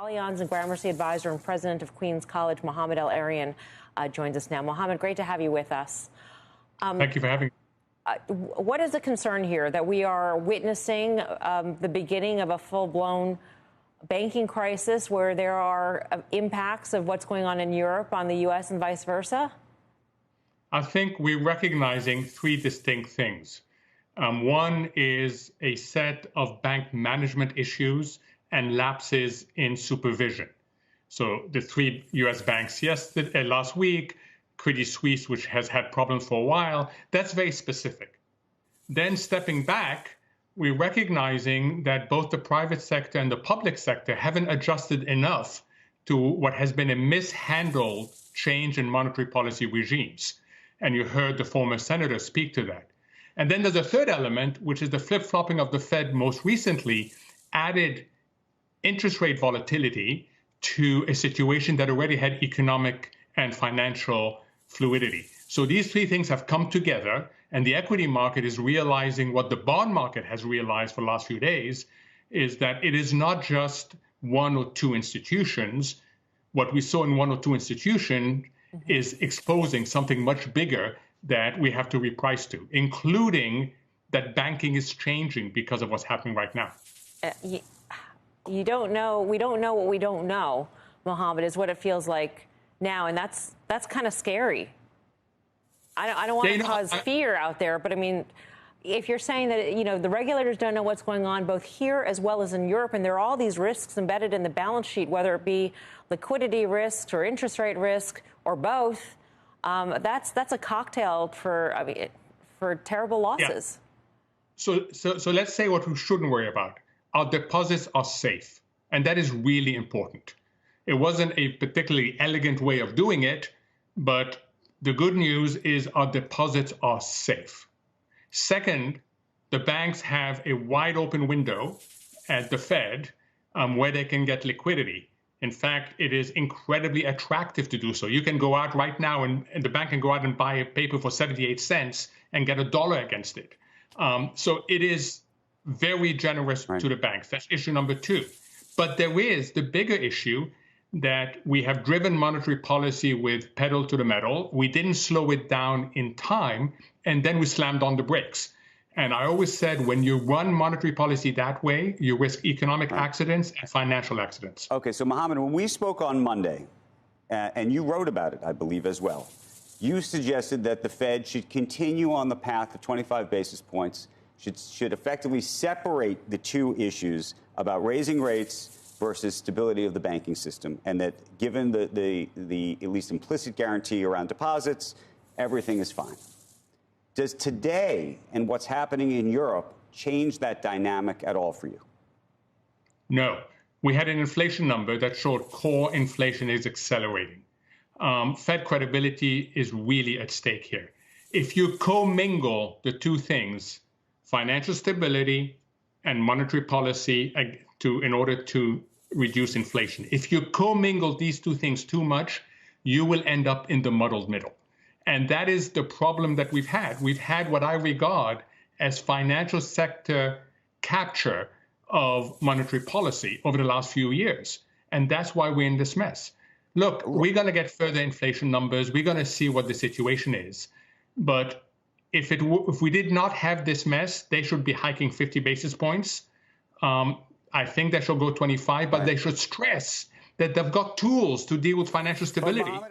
Allianz and Gramercy advisor and president of Queens College, Mohamed El-Erian, joins us now. Mohamed, great to have you with us. Thank you for having me. What is the concern here, that we are witnessing the beginning of a full-blown banking crisis where there are impacts of what's going on in Europe on the U.S. and vice versa? I think we're recognizing three distinct things. One is a set of bank management issues and lapses in supervision. So the three U.S. banks last week, Credit Suisse, which has had problems for a while, that's very specific. Then stepping back, we're recognizing that both the private sector and the public sector haven't adjusted enough to what has been a mishandled change in monetary policy regimes. And you heard the former senator speak to that. And then there's a third element, which is the flip-flopping of the Fed most recently added interest rate volatility to a situation that already had economic and financial fluidity. So these three things have come together, and the equity market is realizing what the bond market has realized for the last few days, is that it is not just one or two institutions. What we saw in one or two institutions is exposing something much bigger that we have to reprice to, including that banking is changing because of what's happening right now. We don't know what we don't know, Mohamed, is what it feels like now, and that's kind of scary. I don't want to cause fear out there, but I mean, if you're saying that, the regulators don't know what's going on both here as well as in Europe, and there are all these risks embedded in the balance sheet, whether it be liquidity risks or interest rate risk or both, that's a cocktail for terrible losses. Yeah. So let's say what we shouldn't worry about. Our deposits are safe, and that is really important. It wasn't a particularly elegant way of doing it, but the good news is our deposits are safe. Second, the banks have a wide open window at the Fed where they can get liquidity. In fact, it is incredibly attractive to do so. You can go out right now and the bank can go out and buy a paper for 78 cents and get $1 against it. So it is very generous to the banks. That's issue number two. But there is the bigger issue that we have driven monetary policy with pedal to the metal. We didn't slow it down in time, and then we slammed on the brakes. And I always said, when you run monetary policy that way, you risk economic accidents and financial accidents. Okay, so Mohamed, when we spoke on Monday, and you wrote about it, I believe, as well, you suggested that the Fed should continue on the path of 25 basis points, should effectively separate the two issues about raising rates versus stability of the banking system, and that given the at least implicit guarantee around deposits, everything is fine. Does today and what's happening in Europe change that dynamic at all for you? No. We had an inflation number that showed core inflation is accelerating. Fed credibility is really at stake here. If you commingle the two things, financial stability and monetary policy in order to reduce inflation, if you commingle these two things too much, you will end up in the muddled middle. And that is the problem that we've had. We've had what I regard as financial sector capture of monetary policy over the last few years. And that's why we're in this mess. Look, we're going to get further inflation numbers. We're going to see what the situation is. But if we did not have this mess, they should be hiking 50 basis points. I think they should go 25, but they should stress that they've got tools to deal with financial stability.